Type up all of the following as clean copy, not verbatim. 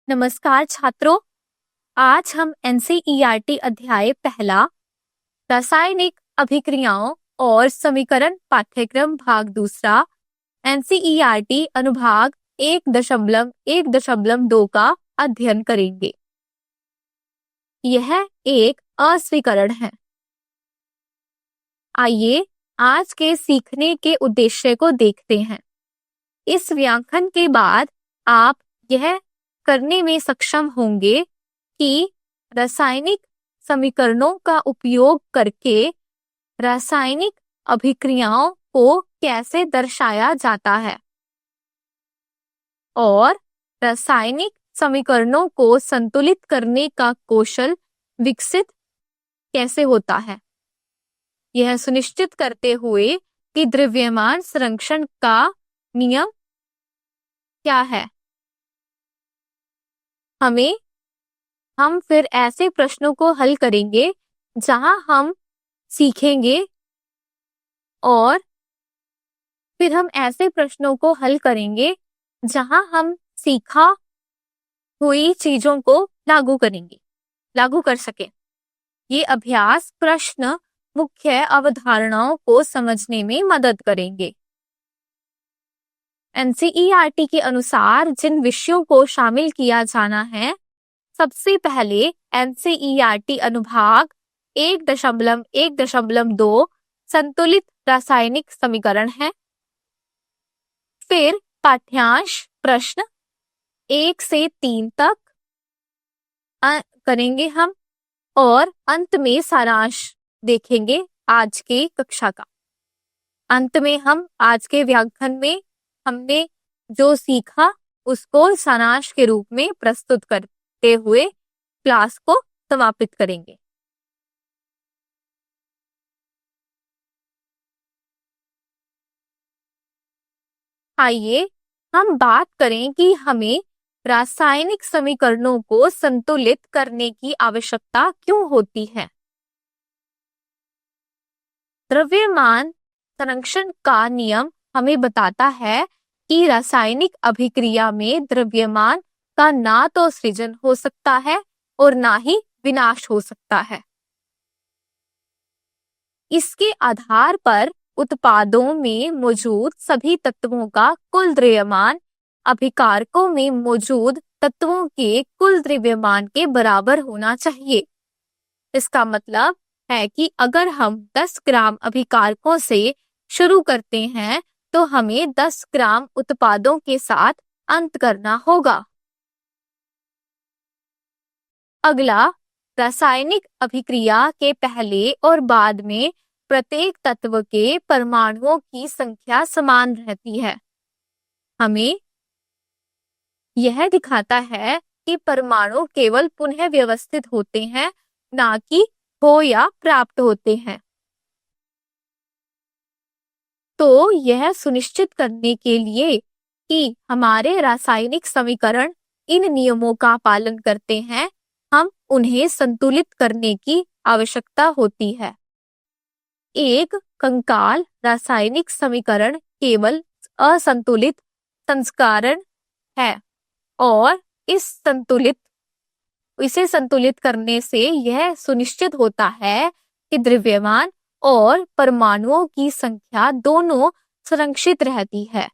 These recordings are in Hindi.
नमस्कार छात्रों, आज हम एनसीईआरटी अध्याय पहला रासायनिक अभिक्रियाओं और समीकरण पाठ्यक्रम भाग दूसरा एनसीईआरटी अनुभाग 1.1.2 का अध्ययन करेंगे। यह एक अस्वीकरण है। आइए आज के सीखने के उद्देश्य को देखते हैं। इस व्याख्यान के बाद आप यह करने में सक्षम होंगे कि रासायनिक समीकरणों का उपयोग करके रासायनिक अभिक्रियाओं को कैसे दर्शाया जाता है और रासायनिक समीकरणों को संतुलित करने का कौशल विकसित कैसे होता है, यह सुनिश्चित करते हुए कि द्रव्यमान संरक्षण का नियम क्या है। हम फिर ऐसे प्रश्नों को हल करेंगे जहां हम सीखेंगे और फिर हम ऐसे प्रश्नों को हल करेंगे जहां हम सीखा हुई चीजों को लागू कर सकें। ये अभ्यास प्रश्न मुख्य अवधारणाओं को समझने में मदद करेंगे। एनसीईआरटी के अनुसार जिन विषयों को शामिल किया जाना है, सबसे पहले एनसीईआरटी अनुभाग 1.1.2 संतुलित रासायनिक समीकरण है। फिर पाठ्यांश प्रश्न 1 से 3 तक करेंगे हम और अंत में सारांश देखेंगे आज के कक्षा का। अंत में हम आज के व्याख्यान में हमने जो सीखा उसको सारांश के रूप में प्रस्तुत करते हुए क्लास को समापित करेंगे। आइए हम बात करें कि हमें रासायनिक समीकरणों को संतुलित करने की आवश्यकता क्यों होती है। द्रव्यमान संरक्षण का नियम हमें बताता है कि रासायनिक अभिक्रिया में द्रव्यमान का ना तो सृजन हो सकता है और ना ही विनाश हो सकता है। इसके आधार पर उत्पादों में मौजूद सभी तत्वों का कुल द्रव्यमान अभिकारकों में मौजूद तत्वों के कुल द्रव्यमान के बराबर होना चाहिए। इसका मतलब है कि अगर हम 10 ग्राम अभिकारकों से शुरू करते हैं तो हमें 10 ग्राम उत्पादों के साथ अंत करना होगा। अगला, रासायनिक अभिक्रिया के पहले और बाद में प्रत्येक तत्व के परमाणुओं की संख्या समान रहती है। हमें यह दिखाता है कि परमाणु केवल पुनः व्यवस्थित होते हैं, ना कि खो या प्राप्त होते हैं। तो यह सुनिश्चित करने के लिए कि हमारे रासायनिक समीकरण इन नियमों का पालन करते हैं, हम उन्हें संतुलित करने की आवश्यकता होती है। एक कंकाल रासायनिक समीकरण केवल असंतुलित संस्करण है और इसे संतुलित करने से यह सुनिश्चित होता है कि द्रव्यमान और परमाणुओं की संख्या दोनों संरक्षित रहती है।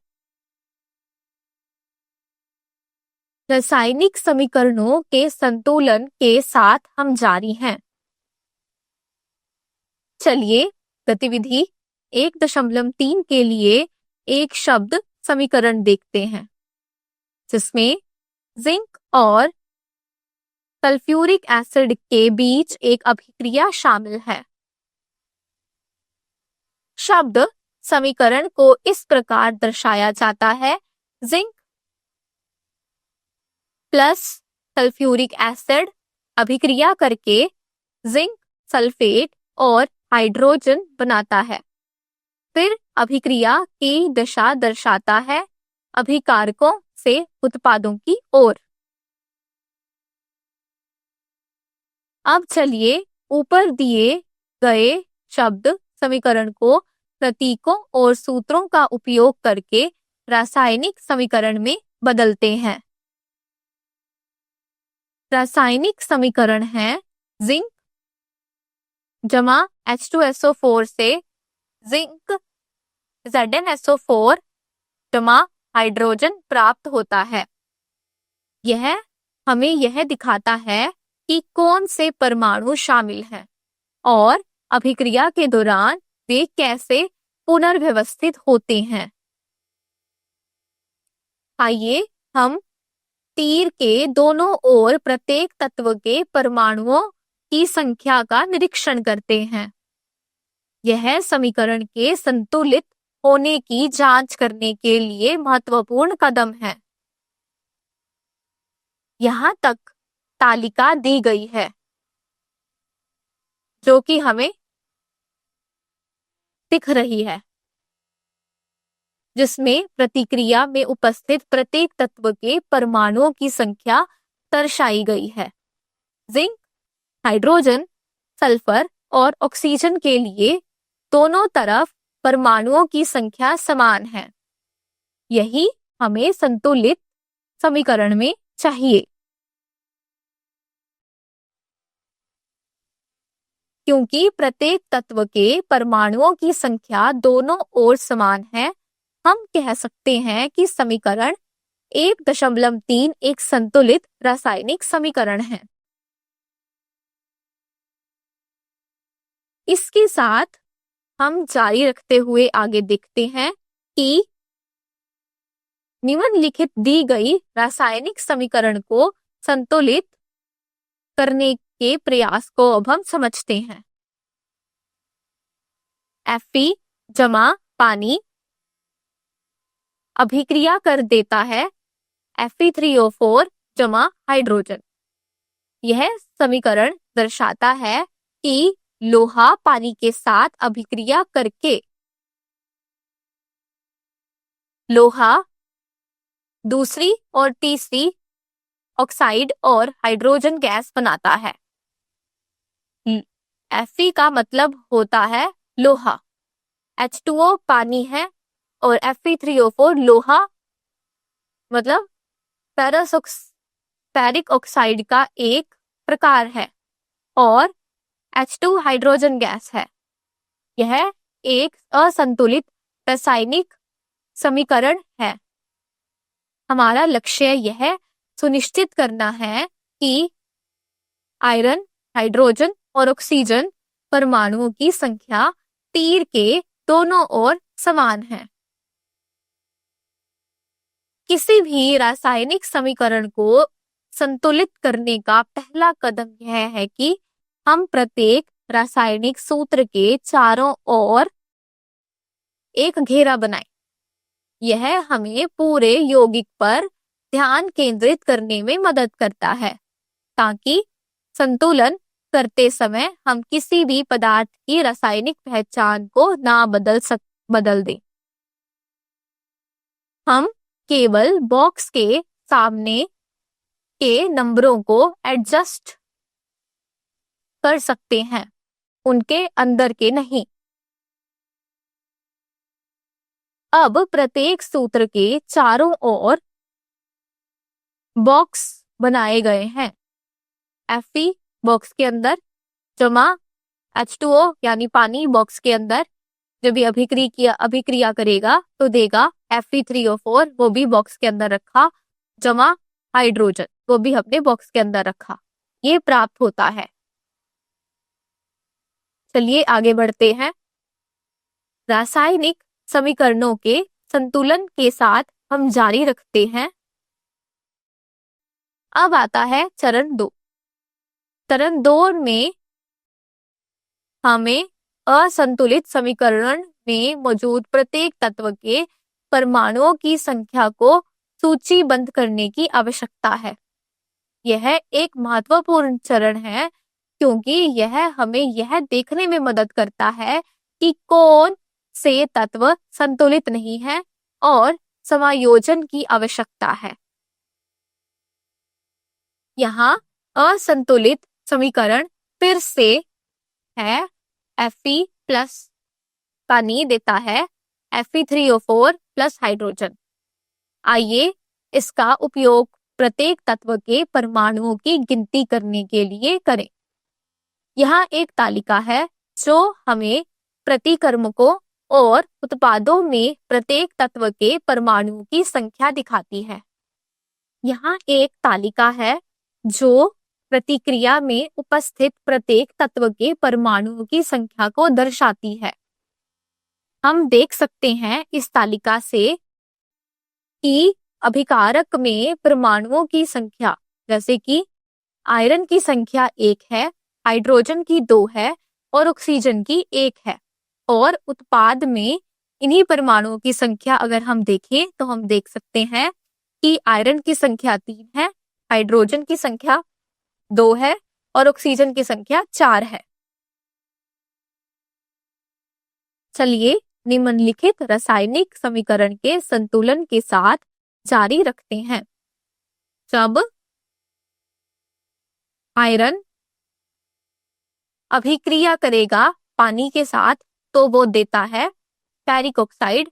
रासायनिक समीकरणों के संतुलन के साथ हम जारी हैं। चलिए गतिविधि 1.3 के लिए एक शब्द समीकरण देखते हैं, जिसमें जिंक और सल्फ्यूरिक एसिड के बीच एक अभिक्रिया शामिल है। शब्द समीकरण को इस प्रकार दर्शाया जाता है: जिंक प्लस सल्फ्यूरिक एसिड अभिक्रिया करके जिंक सल्फेट और हाइड्रोजन बनाता है। फिर अभिक्रिया की दशा दर्शाता है अभिकारकों से उत्पादों की ओर। अब चलिए ऊपर दिए गए शब्द समीकरण को प्रतीकों और सूत्रों का उपयोग करके रासायनिक समीकरण में बदलते हैं। रासायनिक समीकरण है जिंक जमा H2SO4 से जिंक ZnSO4 जमा हाइड्रोजन प्राप्त होता है। यह हमें यह दिखाता है कि कौन से परमाणु शामिल हैं और अभिक्रिया के दौरान वे कैसे पुनर्व्यवस्थित होते हैं। आइए हम तीर के दोनों ओर प्रत्येक तत्व के परमाणुओं की संख्या का निरीक्षण करते हैं। यह समीकरण के संतुलित होने की जांच करने के लिए महत्वपूर्ण कदम है। यहाँ तक तालिका दी गई है जो कि हमें दिख रही है, जिसमें प्रतिक्रिया में उपस्थित प्रत्येक तत्व के परमाणुओं की संख्या दर्शाई गई है। जिंक, हाइड्रोजन, सल्फर और ऑक्सीजन के लिए दोनों तरफ परमाणुओं की संख्या समान है। यही हमें संतुलित समीकरण में चाहिए। क्योंकि प्रत्येक तत्व के परमाणुओं की संख्या दोनों ओर समान है, हम कह सकते हैं कि समीकरण 1.3 एक संतुलित रासायनिक समीकरण है। इसके साथ हम जारी रखते हुए आगे देखते हैं कि निम्नलिखित दी गई रासायनिक समीकरण को संतुलित करने के प्रयास को अब हम समझते हैं। Fe जमा पानी अभिक्रिया कर देता है Fe3O4 जमा हाइड्रोजन। यह समीकरण दर्शाता है कि लोहा पानी के साथ अभिक्रिया करके लोहा दूसरी और तीसरी ऑक्साइड और हाइड्रोजन गैस बनाता है। Fe का मतलब होता है लोहा, H2O पानी है और Fe3O4 लोहा मतलब फेरिक ऑक्साइड का एक प्रकार है और H2 हाइड्रोजन गैस है। यह एक असंतुलित रासायनिक समीकरण है। हमारा लक्ष्य यह सुनिश्चित करना है कि आयरन, हाइड्रोजन और ऑक्सीजन परमाणुओं की संख्या तीर के दोनों ओर समान है। किसी भी रासायनिक समीकरण को संतुलित करने का पहला कदम यह है कि हम प्रत्येक रासायनिक सूत्र के चारों ओर एक घेरा बनाएं। यह हमें पूरे यौगिक पर ध्यान केंद्रित करने में मदद करता है ताकि संतुलन करते समय हम किसी भी पदार्थ की रासायनिक पहचान को ना बदल दें। हम केवल बॉक्स के सामने के नंबरों को एडजस्ट कर सकते हैं, उनके अंदर के नहीं। अब प्रत्येक सूत्र के चारों ओर बॉक्स बनाए गए हैं। Fe बॉक्स के अंदर जमा H2O यानी पानी बॉक्स के अंदर, जब ये अभिक्रिया करेगा तो देगा Fe3O4, वो भी बॉक्स के अंदर रखा, जमा हाइड्रोजन, वो भी हमने बॉक्स के अंदर रखा। ये प्राप्त होता है। चलिए आगे बढ़ते हैं। रासायनिक समीकरणों के संतुलन के साथ हम जारी रखते हैं। अब आता है चरण 2। चरण 2 में हमें असंतुलित समीकरण में मौजूद प्रत्येक तत्व के परमाणुओं की संख्या को सूचीबद्ध करने की आवश्यकता है। यह एक महत्वपूर्ण चरण है क्योंकि यह हमें यह देखने में मदद करता है कि कौन से तत्व संतुलित नहीं है और समायोजन की आवश्यकता है। यहाँ असंतुलित समीकरण फिर से है Fe प्लस पानी देता है Fe3O4 प्लस हाइड्रोजन। आइए इसका उपयोग प्रत्येक तत्व के परमाणुओं की गिनती करने के लिए करें। यहाँ एक तालिका है जो हमें प्रतिक्रमकों और उत्पादों में प्रत्येक तत्व के परमाणुओं की संख्या दिखाती है। यहाँ एक तालिका है जो प्रतिक्रिया में उपस्थित प्रत्येक तत्व के परमाणुओं की संख्या को दर्शाती है। हम देख सकते हैं इस तालिका से कि अभिकारक में परमाणुओं की संख्या, जैसे कि आयरन की संख्या 1 है, हाइड्रोजन की 2 है और ऑक्सीजन की 1 है। और उत्पाद में इन्हीं परमाणुओं की संख्या अगर हम देखें तो हम देख सकते हैं कि आयरन की संख्या 3 है, हाइड्रोजन की संख्या 2 है और ऑक्सीजन की संख्या 4 है। चलिए निम्नलिखित रासायनिक समीकरण के संतुलन के साथ जारी रखते हैं। जब आयरन अभिक्रिया करेगा पानी के साथ तो वो देता है फेरिक ऑक्साइड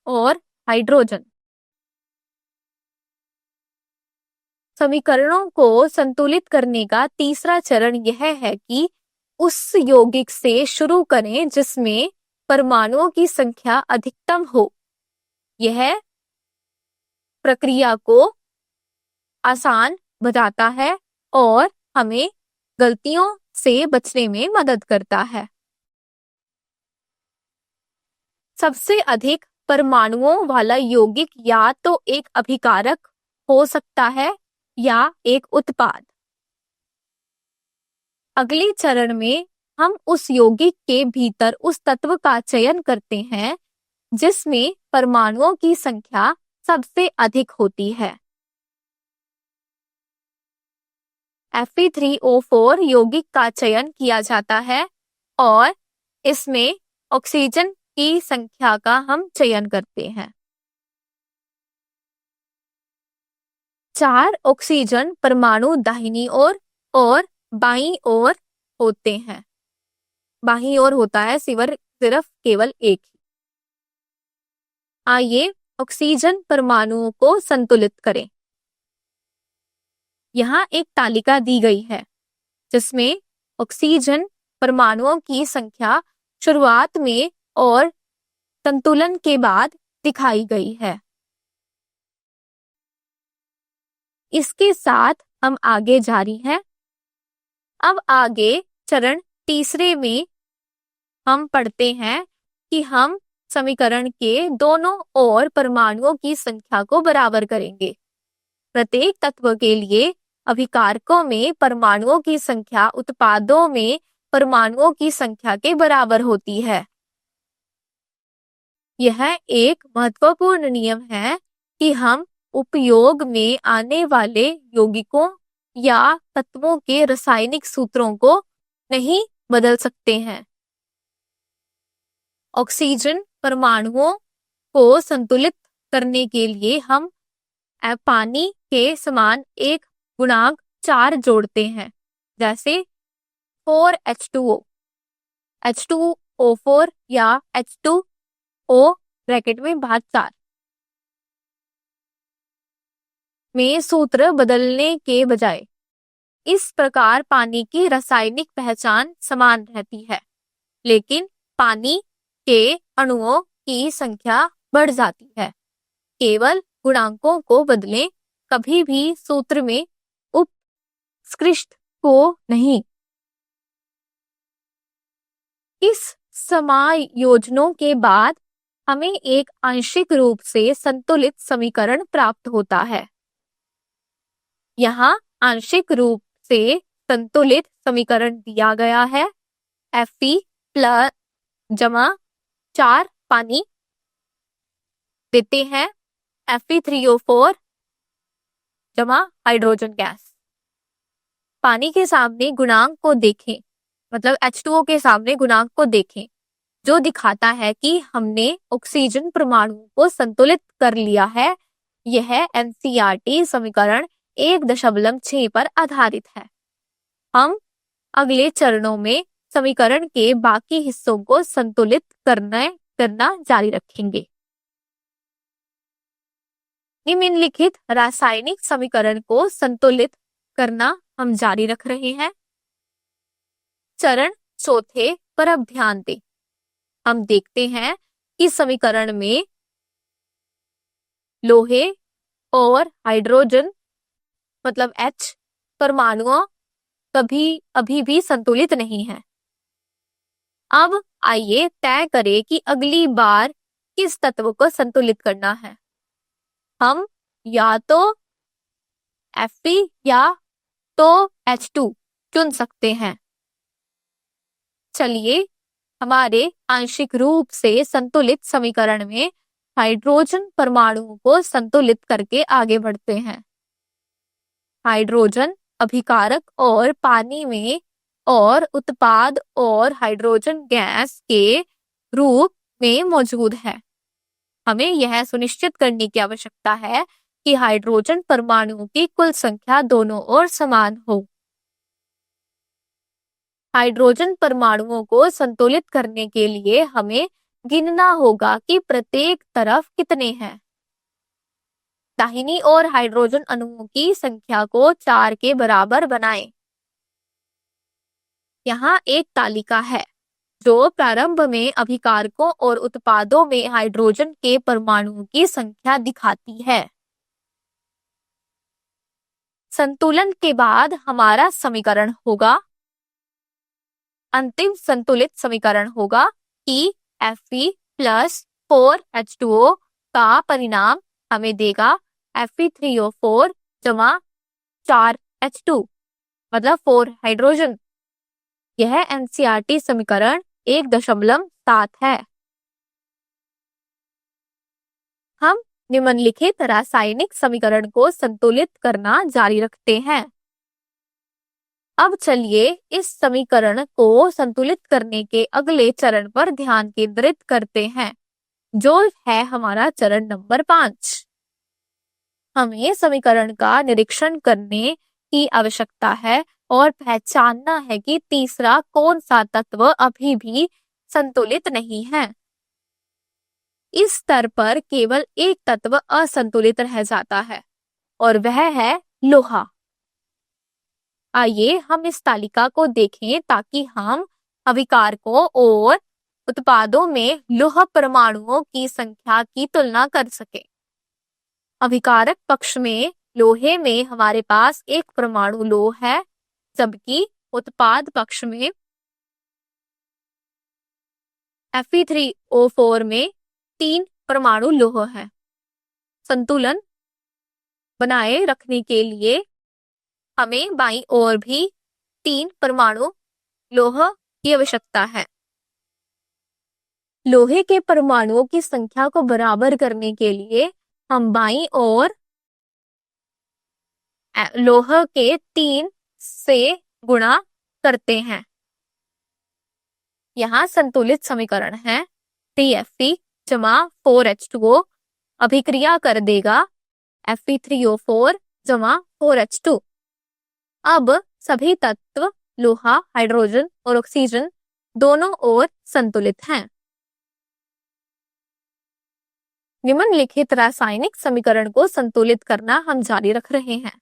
और हाइड्रोजन। समीकरणों को संतुलित करने का तीसरा चरण यह है कि उस यौगिक से शुरू करें जिसमें परमाणुओं की संख्या अधिकतम हो। यह प्रक्रिया को आसान बनाता है और हमें गलतियों से बचने में मदद करता है। सबसे अधिक परमाणुओं वाला यौगिक या तो एक अभिकारक हो सकता है या एक उत्पाद। अगले चरण में हम उस यौगिक के भीतर उस तत्व का चयन करते हैं जिसमें परमाणुओं की संख्या सबसे अधिक होती है। Fe3O4 यौगिक का चयन किया जाता है और इसमें ऑक्सीजन की संख्या का हम चयन करते हैं। 4 ऑक्सीजन परमाणु दाहिनी ओर और बाईं ओर होते हैं। बाईं ओर होता है सिर्फ केवल एक ही। आइए ऑक्सीजन परमाणुओं को संतुलित करें। यहाँ एक तालिका दी गई है जिसमें ऑक्सीजन परमाणुओं की संख्या शुरुआत में और संतुलन के बाद दिखाई गई है। इसके साथ हम आगे जारी हैं। अब आगे चरण तीसरे में हम पढ़ते हैं कि हम समीकरण के दोनों ओर परमाणुओं की संख्या को बराबर करेंगे। प्रत्येक तत्व के लिए अभिकारकों में परमाणुओं की संख्या उत्पादों में परमाणुओं की संख्या के बराबर होती है। यह एक महत्वपूर्ण नियम है कि हम उपयोग में आने वाले यौगिकों या तत्वों के रासायनिक सूत्रों को नहीं बदल सकते हैं। ऑक्सीजन परमाणुओं को संतुलित करने के लिए हम पानी के समान एक गुणांक 4 जोड़ते हैं, जैसे 4H2O, H2O4 या H2O ब्रैकेट में भाग 4 में सूत्र बदलने के बजाय। इस प्रकार पानी की रासायनिक पहचान समान रहती है, लेकिन पानी के अणुओं की संख्या बढ़ जाती है। केवल गुणांकों को बदलें, कभी भी सूत्र में उपस्कृष्ट को नहीं। इस समायोजनों के बाद हमें एक आंशिक रूप से संतुलित समीकरण प्राप्त होता है। यहाँ आंशिक रूप से संतुलित समीकरण दिया गया है। Fe प्लस जमा 4 पानी देते हैं Fe3O4 जमा हाइड्रोजन गैस। पानी के सामने गुणांक को देखें, मतलब H2O के सामने गुणांक को देखें, जो दिखाता है कि हमने ऑक्सीजन परमाणु को संतुलित कर लिया है। यह NCERT समीकरण 1.6 पर आधारित है। हम अगले चरणों में समीकरण के बाकी हिस्सों को संतुलित करना जारी रखेंगे। निम्नलिखित रासायनिक समीकरण को संतुलित करना हम जारी रख रहे हैं। चरण चौथे पर अब ध्यान दें। हम देखते हैं कि समीकरण में लोहे और हाइड्रोजन मतलब H परमाणुओं अभी भी संतुलित नहीं है। अब आइए तय करें कि अगली बार किस तत्व को संतुलित करना है। हम या तो Fe या तो H2 चुन सकते हैं। चलिए हमारे आंशिक रूप से संतुलित समीकरण में हाइड्रोजन परमाणुओं को संतुलित करके आगे बढ़ते हैं। हाइड्रोजन अभिकारक और पानी में और उत्पाद और हाइड्रोजन गैस के रूप में मौजूद है। हमें यह सुनिश्चित करने की आवश्यकता है कि हाइड्रोजन परमाणुओं की कुल संख्या दोनों ओर समान हो। हाइड्रोजन परमाणुओं को संतुलित करने के लिए हमें गिनना होगा कि प्रत्येक तरफ कितने हैं। दाहिनी ओर हाइड्रोजन अणुओं की संख्या को 4 के बराबर बनाएं। यहाँ एक तालिका है जो प्रारंभ में अभिकारकों और उत्पादों में हाइड्रोजन के परमाणुओं की संख्या दिखाती है। संतुलन के बाद हमारा समीकरण होगा, अंतिम संतुलित समीकरण होगा कि Fe प्लस 4H2O का परिणाम हमें देगा Fe3O4 जमा 4H2 मतलब 4 हाइड्रोजन। यह एनसीईआरटी समीकरण 1.7 है। हम निम्नलिखित रासायनिक समीकरण को संतुलित करना जारी रखते हैं। अब चलिए इस समीकरण को संतुलित करने के अगले चरण पर ध्यान केंद्रित करते हैं, जो है हमारा चरण नंबर 5। हमें समीकरण का निरीक्षण करने की आवश्यकता है और पहचानना है कि तीसरा कौन सा तत्व अभी भी संतुलित नहीं है। इस स्तर पर केवल एक तत्व असंतुलित रह जाता है और वह है लोहा। आइए हम इस तालिका को देखें ताकि हम अभिकारकों और उत्पादों में लौह परमाणुओं की संख्या की तुलना कर सकें। अभिकारक पक्ष में लोहे में हमारे पास एक परमाणु लौह है, जबकि उत्पाद पक्ष में Fe3O4 में 3 परमाणु लौह है। संतुलन बनाए रखने के लिए हमें बाईं ओर भी 3 परमाणु लौह की आवश्यकता है। लोहे के परमाणुओं की संख्या को बराबर करने के लिए हम बाईं ओर लौह के 3 से गुणा करते हैं। यहाँ संतुलित समीकरण है 3Fe जमा 4H2O अभिक्रिया कर देगा Fe3O4 जमा 4H2। अब सभी तत्व लोहा, हाइड्रोजन और ऑक्सीजन दोनों ओर संतुलित हैं। निम्नलिखित रासायनिक समीकरण को संतुलित करना हम जारी रख रहे हैं।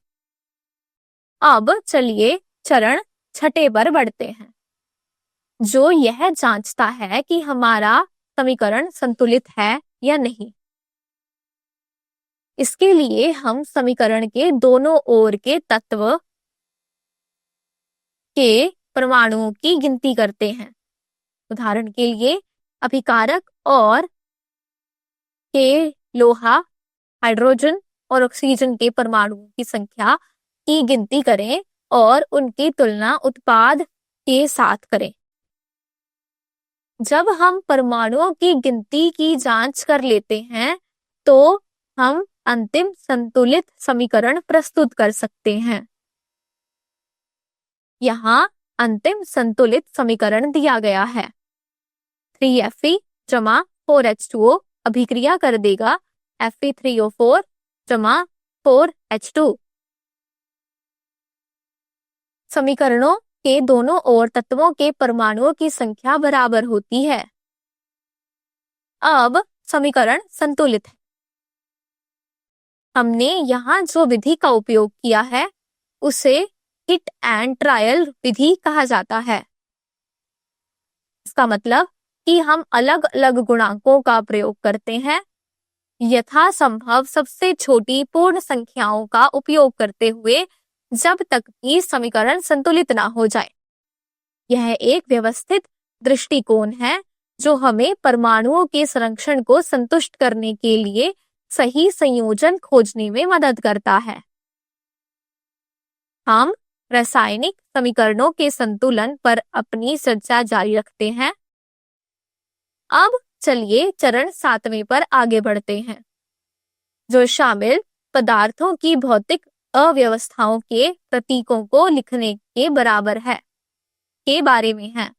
अब चलिए चरण 6 पर बढ़ते हैं, जो यह जांचता है कि हमारा समीकरण संतुलित है या नहीं। इसके लिए हम समीकरण के दोनों ओर के तत्व के परमाणुओं की गिनती करते हैं। उदाहरण के लिए अभिकारक और के लोहा, हाइड्रोजन और ऑक्सीजन के परमाणुओं की संख्या की गिनती करें और उनकी तुलना उत्पाद के साथ करें। जब हम परमाणुओं की गिनती की जांच कर लेते हैं तो हम अंतिम संतुलित समीकरण प्रस्तुत कर सकते हैं। यहाँ अंतिम संतुलित समीकरण दिया गया है। 3Fe जमा 4H2O अभिक्रिया कर देगा Fe3O4 जमा 4H2। समीकरणों के दोनों ओर तत्वों के परमाणुओं की संख्या बराबर होती है। अब समीकरण संतुलित है। हमने यहाँ जो विधि का उपयोग किया है उसे हिट एंड ट्रायल विधि कहा जाता है। इसका मतलब कि हम अलग अलग गुणांकों का प्रयोग करते हैं, यथासंभव सबसे छोटी पूर्ण संख्याओं का उपयोग करते हुए, जब तक कि समीकरण संतुलित ना हो जाए। यह एक व्यवस्थित दृष्टिकोण है जो हमें परमाणुओं के संरक्षण को संतुष्ट करने के लिए सही संयोजन खोजने में मदद करता है। हम रासायनिक समीकरणों के संतुलन पर अपनी चर्चा जारी रखते हैं। अब चलिए चरण 7वें पर आगे बढ़ते हैं, जो शामिल पदार्थों की भौतिक अव्यवस्थाओं के प्रतीकों को लिखने के बराबर है के बारे में है।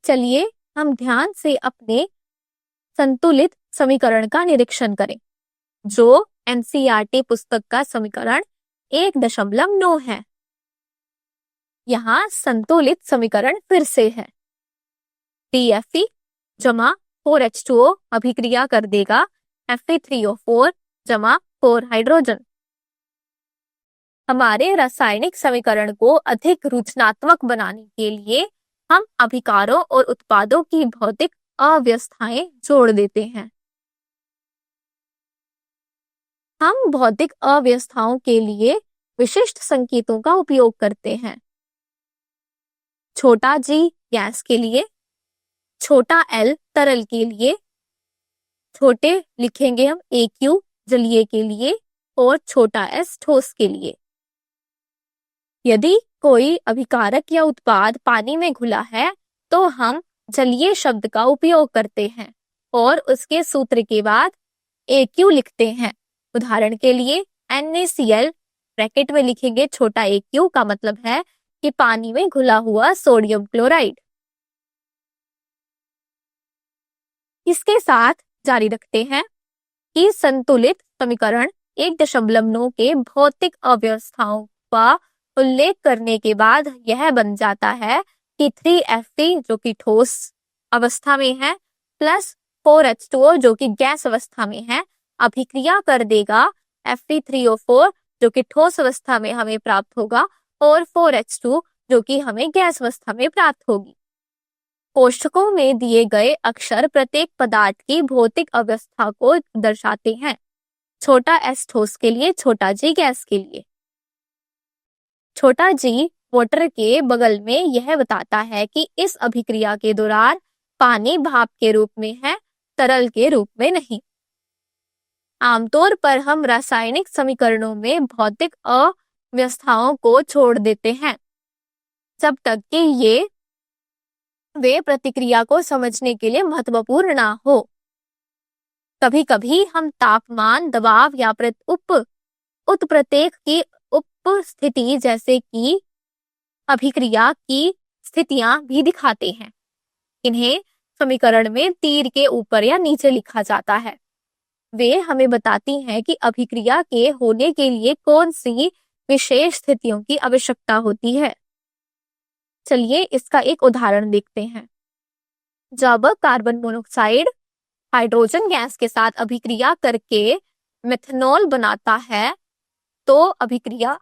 चलिए हम ध्यान से अपने संतुलित समीकरण का निरीक्षण करें, जो एनसीईआरटी पुस्तक का समीकरण 1.9 है। यहाँ संतुलित समीकरण फिर से है। TFE जमा 4H2O अभिक्रिया कर देगा Fe3O4 जमा 4 हाइड्रोजन। हमारे रासायनिक समीकरण को अधिक रचनात्मक बनाने के लिए हम अभिकारों और उत्पादों की भौतिक अव्यवस्थाएं जोड़ देते हैं। हम भौतिक अव्यवस्थाओं के लिए विशिष्ट संकेतों का उपयोग करते हैं। छोटा g गैस के लिए, छोटा l तरल के लिए, छोटे लिखेंगे हम AQ जलीय के लिए और छोटा s ठोस के लिए। यदि कोई अभिकारक या उत्पाद पानी में घुला है तो हम जलीय शब्द का उपयोग करते हैं और उसके सूत्र के बाद AQ लिखते हैं। उदाहरण के लिए NaCl ब्रैकेट में लिखेंगे छोटा AQ का मतलब है कि पानी में घुला हुआ सोडियम क्लोराइड। इसके साथ जारी रखते हैं कि संतुलित समीकरण 1.9 के भौतिक अव्यवस्थाओं का उल्लेख करने के बाद यह बन जाता है कि 3Fe जो कि ठोस अवस्था में है प्लस 4H2O जो कि गैस अवस्था में है अभिक्रिया कर देगा Fe3O4 जो कि ठोस अवस्था में हमें प्राप्त होगा और 4H2 जो कि हमें गैस अवस्था में प्राप्त होगी। कोष्ठकों में दिए गए अक्षर प्रत्येक पदार्थ की भौतिक अवस्था को दर्शाते हैं। छोटा s ठोस के लिए, छोटा g गैस के लिए। छोटा g वाटर के बगल में यह बताता है कि इस अभिक्रिया के दौरान पानी भाप के रूप में है, तरल के रूप में नहीं। आमतौर पर हम रासायनिक समीकरणों में भौतिक अव्यवस्थाओं को छोड़ देते हैं जब तक कि वे प्रतिक्रिया को समझने के लिए महत्वपूर्ण ना हो। कभी कभी हम तापमान, दबाव या उत्प्रेरक की उपस्थिति जैसे कि अभिक्रिया की स्थितियां भी दिखाते हैं। इन्हें समीकरण में तीर के ऊपर या नीचे लिखा जाता है। वे हमें बताती हैं कि अभिक्रिया के होने के लिए कौन सी विशेष स्थितियों की आवश्यकता होती है। चलिए इसका एक उदाहरण देखते हैं। जब कार्बन मोनोऑक्साइड हाइड्रोजन गैस के साथ अभिक्रिया करके मेथनॉल बनाता है तो अभिक्रिया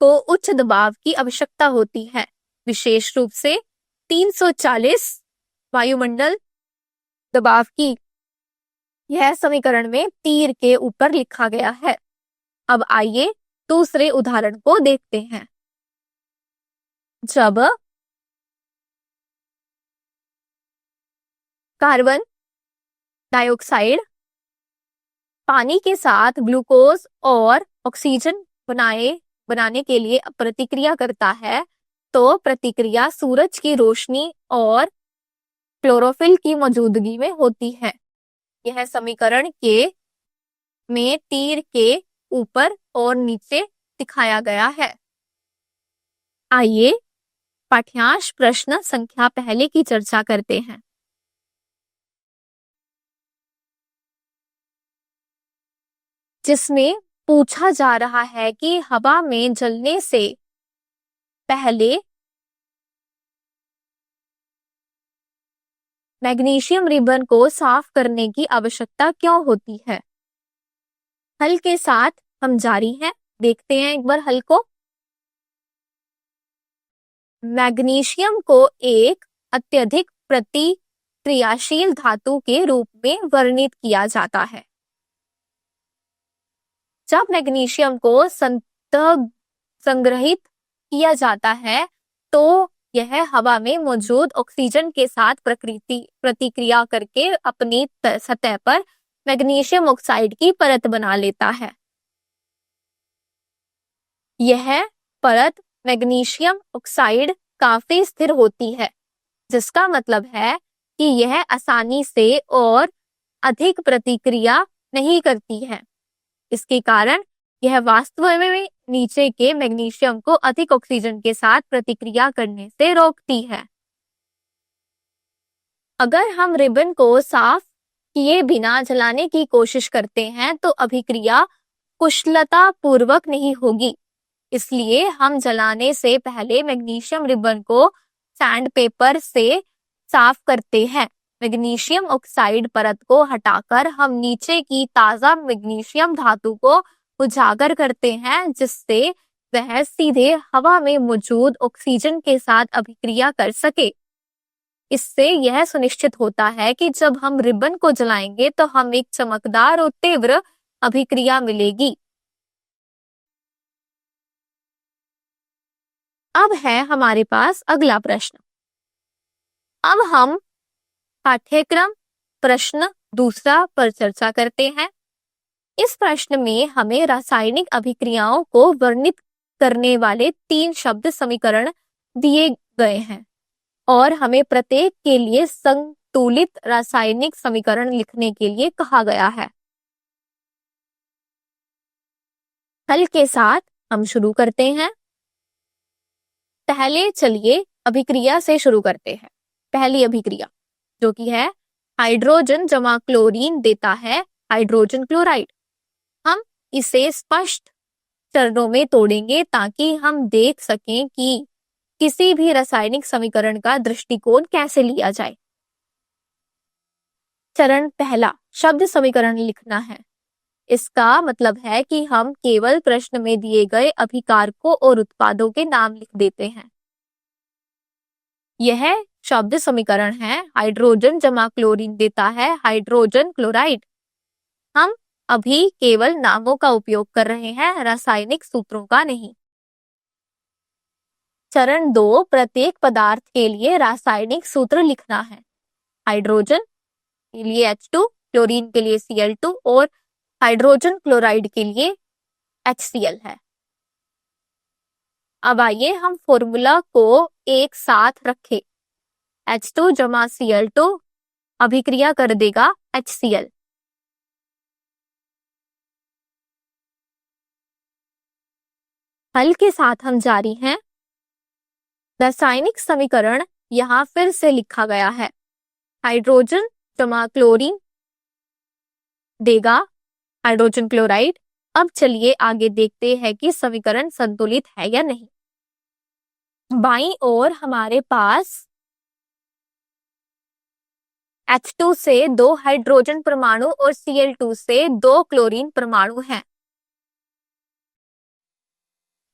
को उच्च दबाव की आवश्यकता होती है, विशेष रूप से 340 वायुमंडल दबाव की। यह समीकरण में तीर के ऊपर लिखा गया है। अब आइए दूसरे उदाहरण को देखते हैं। जब कार्बन डाइऑक्साइड पानी के साथ ग्लूकोज और ऑक्सीजन बनाने के लिए प्रतिक्रिया करता है तो प्रतिक्रिया सूरज की रोशनी और क्लोरोफिल की मौजूदगी में होती है। यह समीकरण में तीर के ऊपर और नीचे दिखाया गया है। आइए पाठ्यांश प्रश्न संख्या पहले की चर्चा करते हैं। जिसमें पूछा जा रहा है कि हवा में जलने से पहले मैग्नीशियम रिबन को साफ करने की आवश्यकता क्यों होती है। हल के साथ हम जारी हैं, देखते हैं एक बार हल को। मैग्नीशियम को एक अत्यधिक प्रतिक्रियाशील धातु के रूप में वर्णित किया जाता है। जब मैग्नीशियम को संग्रहित किया जाता है तो यह हवा में मौजूद ऑक्सीजन के साथ प्रतिक्रिया करके अपनी सतह पर मैग्नीशियम ऑक्साइड की परत बना लेता है। यह परत मैग्नीशियम ऑक्साइड काफी स्थिर होती है, जिसका मतलब है कि यह आसानी से और अधिक प्रतिक्रिया नहीं करती है। इसके कारण यह वास्तव में नीचे के मैग्नीशियम को अधिक ऑक्सीजन के साथ प्रतिक्रिया करने से रोकती है। अगर हम रिबन को साफ किए बिना जलाने की कोशिश करते हैं तो अभिक्रिया कुशलता पूर्वक नहीं होगी। इसलिए हम जलाने से पहले मैग्नीशियम रिबन को सैंडपेपर से साफ करते हैं। मैग्नीशियम ऑक्साइड परत को हटाकर हम नीचे की ताजा मैग्नीशियम धातु को उजागर करते हैं, जिससे वह सीधे हवा में मौजूद ऑक्सीजन के साथ अभिक्रिया कर सके। इससे यह सुनिश्चित होता है कि जब हम रिबन को जलाएंगे तो हम एक चमकदार और तीव्र अभिक्रिया मिलेगी। अब है हमारे पास अगला प्रश्न। अब हम पाठ्यक्रम प्रश्न दूसरा पर चर्चा करते हैं। इस प्रश्न में हमें रासायनिक अभिक्रियाओं को वर्णित करने वाले 3 शब्द समीकरण दिए गए हैं और हमें प्रत्येक के लिए संतुलित रासायनिक समीकरण लिखने के लिए कहा गया है। हल के साथ हम शुरू करते हैं। पहले चलिए अभिक्रिया से शुरू करते हैं। पहली अभिक्रिया जो कि है हाइड्रोजन जमा क्लोरीन देता है हाइड्रोजन क्लोराइड। हम इसे स्पष्ट चरणों में तोड़ेंगे ताकि हम देख सकें कि किसी भी रासायनिक समीकरण का दृष्टिकोण कैसे लिया जाए। चरण पहला, शब्द समीकरण लिखना है। इसका मतलब है कि हम केवल प्रश्न में दिए गए अभिकारकों और उत्पादों के नाम लिख देते हैं। यह शब्द समीकरण है हाइड्रोजन जमा क्लोरीन देता है हाइड्रोजन क्लोराइड। हम अभी केवल नामों का उपयोग कर रहे हैं, रासायनिक सूत्रों का नहीं। चरण 2, प्रत्येक पदार्थ के लिए रासायनिक सूत्र लिखना है। हाइड्रोजन के लिए H2, क्लोरीन के लिए Cl2 और हाइड्रोजन क्लोराइड के लिए HCl है। अब आइए हम फॉर्मूला को एक साथ रखें। H2 जमा Cl2 अभिक्रिया कर देगा HCl। हल के साथ हम जारी हैं। रासायनिक समीकरण यहां फिर से लिखा गया है। हाइड्रोजन जमा क्लोरीन देगा हाइड्रोजन क्लोराइड। अब चलिए आगे देखते हैं कि समीकरण संतुलित है या नहीं। बाईं ओर हमारे पास H2 से 2 हाइड्रोजन परमाणु और Cl2 से 2 क्लोरीन परमाणु हैं।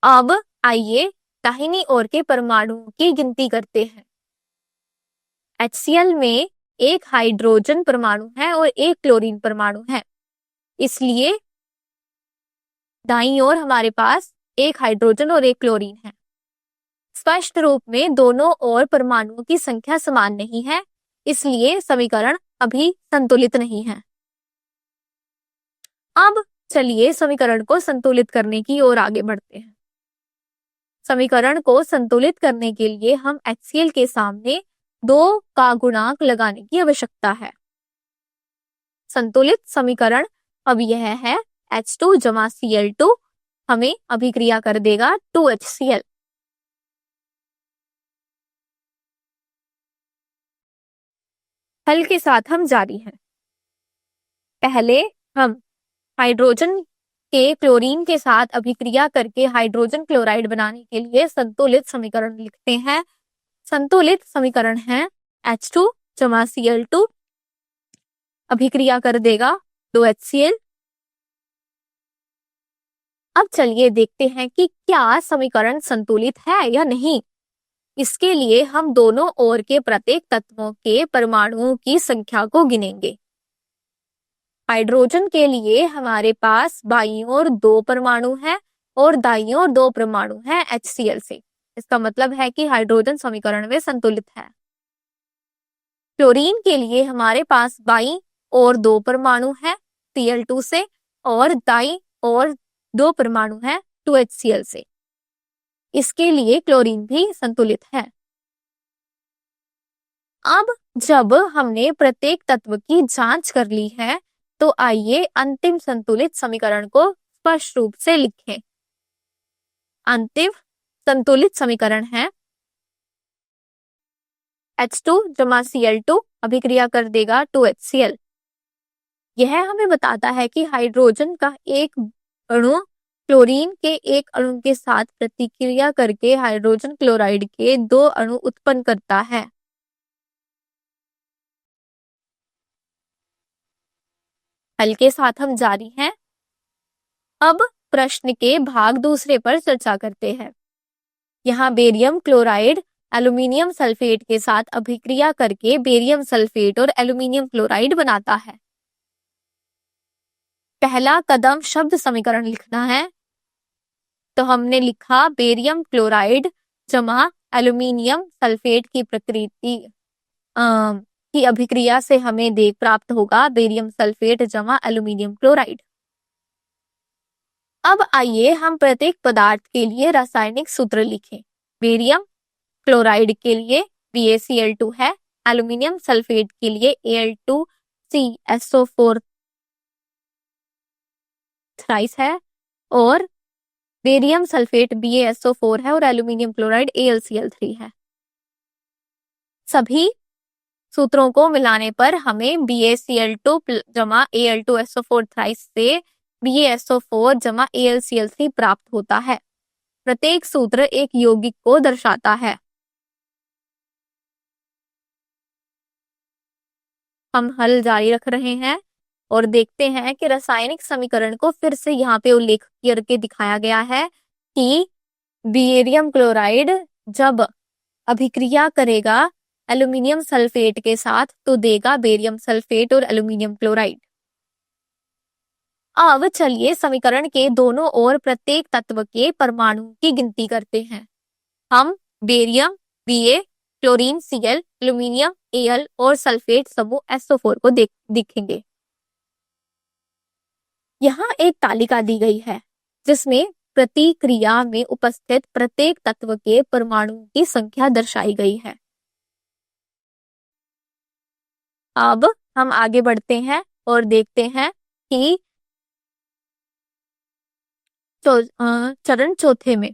अब आइए दाहिनी ओर के परमाणुओं की गिनती करते हैं। HCl में 1 हाइड्रोजन परमाणु है और 1 क्लोरीन परमाणु है, इसलिए दाईं ओर हमारे पास 1 हाइड्रोजन और 1 क्लोरीन है। स्पष्ट रूप में दोनों ओर परमाणुओं की संख्या समान नहीं है, इसलिए समीकरण अभी संतुलित नहीं है। अब चलिए समीकरण को संतुलित करने की ओर आगे बढ़ते हैं। समीकरण को संतुलित करने के लिए हम HCl के सामने 2 का गुणांक लगाने की आवश्यकता है। संतुलित समीकरण अब यह है H2 जमा Cl2 हमें अभिक्रिया कर देगा 2HCl। हल के साथ हम जारी हैं। पहले हम हाइड्रोजन के क्लोरीन के साथ अभिक्रिया करके हाइड्रोजन क्लोराइड बनाने के लिए संतुलित समीकरण लिखते हैं। संतुलित समीकरण है H2 जमा Cl2 अभिक्रिया कर देगा 2HCl। अब चलिए देखते हैं कि क्या समीकरण संतुलित है या नहीं। इसके लिए हम दोनों ओर के प्रत्येक तत्वों के परमाणुओं की संख्या को गिनेंगे। हाइड्रोजन के लिए हमारे पास बाईं ओर 2 परमाणु हैं और दाईं ओर 2 परमाणु हैं HCl से। इसका मतलब है कि हाइड्रोजन समीकरण में संतुलित है। क्लोरीन के लिए हमारे पास बाईं ओर 2 परमाणु हैं Cl2 से और दाईं ओर 2 परमाणु हैं 2HCl से। इसके लिए क्लोरीन भी संतुलित है। अब जब हमने प्रत्येक तत्व की जांच कर ली है, तो आइए अंतिम संतुलित समीकरण को स्पष्ट रूप से लिखें। अंतिम संतुलित समीकरण है H2 जमा Cl2 अभिक्रिया कर देगा 2HCl। यह हमें बताता है कि हाइड्रोजन का एक अणु क्लोरीन के एक अणु के साथ प्रतिक्रिया करके हाइड्रोजन क्लोराइड के 2 अणु उत्पन्न करता है। हल के साथ हम जारी हैं। अब प्रश्न के भाग दूसरे पर चर्चा करते हैं। यहाँ बेरियम क्लोराइड एल्यूमिनियम सल्फेट के साथ अभिक्रिया करके बेरियम सल्फेट और एल्यूमिनियम क्लोराइड बनाता है। पहला कदम शब्द समीकरण लिखना है। तो हमने लिखा बेरियम क्लोराइड जमा एल्यूमिनियम सल्फेट की प्रकृति की अभिक्रिया से हमें देख प्राप्त होगा बेरियम सल्फेट जमा एल्यूमिनियम क्लोराइड। अब आइए हम प्रत्येक पदार्थ के लिए रासायनिक सूत्र लिखें। बेरियम क्लोराइड के लिए BaCl2 है, एल्यूमिनियम सल्फेट के लिए Al2CSO4 थ्राइस है और बेरियम सल्फेट BaSO4 है और एल्यूमिनियम क्लोराइड AlCl3 है। सभी सूत्रों को मिलाने पर हमें BaCl2 जमा Al2SO4 थ्राइस से BaSO4 जमा AlCl3 प्राप्त होता है। प्रत्येक सूत्र एक यौगिक को दर्शाता है। हम हल जारी रख रहे हैं और देखते हैं कि रासायनिक समीकरण को फिर से यहाँ पे उल्लेख करके दिखाया गया है कि बेरियम क्लोराइड जब अभिक्रिया करेगा एल्यूमिनियम सल्फेट के साथ तो देगा बेरियम सल्फेट और एल्यूमिनियम क्लोराइड। अब चलिए समीकरण के दोनों ओर प्रत्येक तत्व के परमाणु की गिनती करते हैं। हम barium Ba, chlorine Cl, aluminium Al और सल्फेट समूह SO4 को देखेंगे। यहाँ एक तालिका दी गई है जिसमें प्रतिक्रिया में उपस्थित प्रत्येक तत्व के परमाणुओं की संख्या दर्शाई गई है। अब हम आगे बढ़ते हैं और देखते हैं कि चरण चौथे में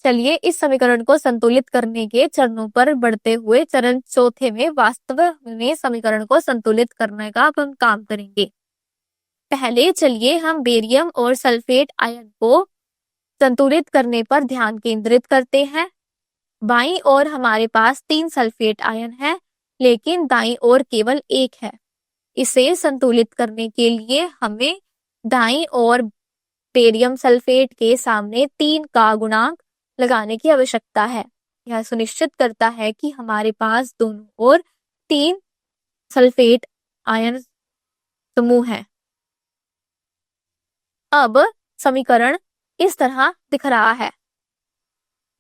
चलिए इस समीकरण को संतुलित करने के चरणों पर बढ़ते हुए चरण चौथे में वास्तव में समीकरण को संतुलित करने का हम काम करेंगे। पहले चलिए हम बेरियम और सल्फेट आयन को संतुलित करने पर ध्यान केंद्रित करते हैं। बाईं ओर हमारे पास 3 सल्फेट आयन है लेकिन दाईं ओर केवल 1 है। इसे संतुलित करने के लिए हमें दाईं ओर बेरियम सल्फेट के सामने 3 का गुणांक लगाने की आवश्यकता है। यह सुनिश्चित करता है कि हमारे पास दोनों ओर 3 सल्फेट आयन समूह है। अब समीकरण इस तरह दिख रहा है।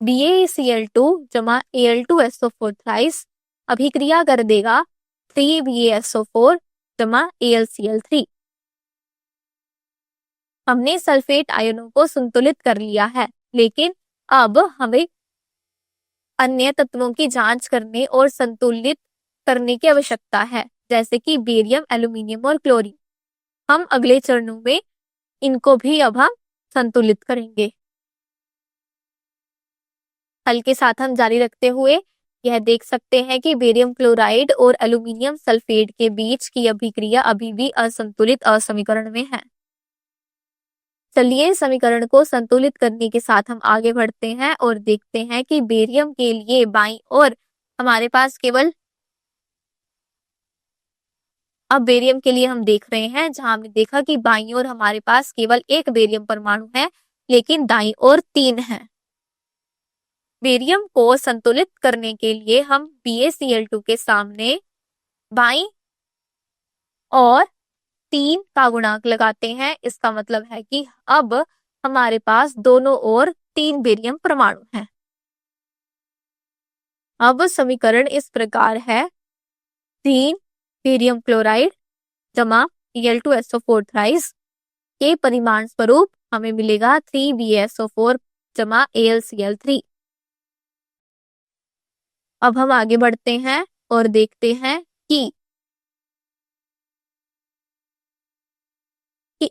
BaCl2 जमा Al2SO4 थ्राइस अभिक्रिया कर देगा 3BaSO4 जमा AlCl3। हमने सल्फेट आयनों को संतुलित कर लिया है लेकिन अब हमें अन्य तत्वों की जांच करने और संतुलित करने की आवश्यकता है जैसे कि बेरियम, एल्यूमिनियम और क्लोरीन। हम अगले चरणों में इनको भी अब हम संतुलित करेंगे। हल के साथ हम जारी रखते हुए यह देख सकते हैं कि बेरियम क्लोराइड और एल्यूमिनियम सल्फेट के बीच की अभिक्रिया अभी भी असंतुलित असमीकरण में है। चलिए समीकरण को संतुलित करने के साथ हम आगे बढ़ते हैं और देखते हैं कि बेरियम के लिए बाईं ओर हमारे पास केवल अब बेरियम के लिए हम देख रहे हैं, जहां हमने देखा कि बाईं ओर हमारे पास केवल एक बेरियम परमाणु है, लेकिन दाईं ओर 3 है। बेरियम को संतुलित करने के लिए हम BaCl2 के सामने बाईं और 3 का गुणांक लगाते हैं। इसका मतलब है कि अब हमारे पास दोनों ओर 3 बेरियम परमाणु हैं। अब समीकरण इस प्रकार है, 3 बेरियम क्लोराइड जमा Al2SO4 थ्राइस के परिमाण स्वरूप हमें मिलेगा 3BaSO4 जमा AlCl3। अब हम आगे बढ़ते हैं और देखते हैं कि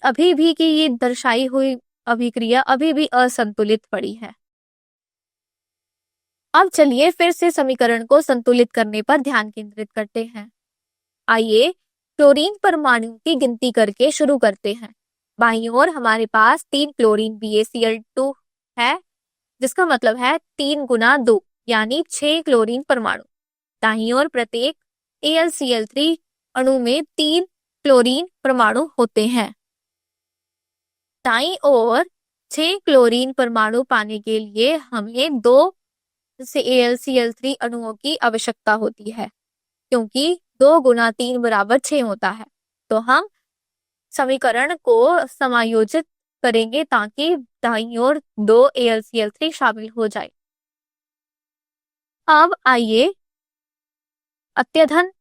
अभी भी कि ये दर्शाई हुई अभिक्रिया अभी भी असंतुलित पड़ी है। अब चलिए फिर से समीकरण को संतुलित करने पर ध्यान केंद्रित करते हैं। आइए क्लोरीन परमाणु की गिनती करके शुरू करते हैं। बाईं ओर हमारे पास 3 क्लोरीन BaCl2 है, जिसका मतलब है 3 गुना 2 यानी 6 क्लोरीन परमाणु। दाईं ओर प्रत्येक AlCl3 अणु में 3 क्लोरीन परमाणु होते हैं। दाईं ओर 6 क्लोरीन परमाणु पाने के लिए हमें 2 से AlCl3 अणुओं की आवश्यकता होती है, क्योंकि 2 गुना 3 बराबर 6 होता है। तो हम समीकरण को समायोजित करेंगे ताकि दाईं ओर 2 AlCl3 शामिल हो जाए। अब आइए अद्यतन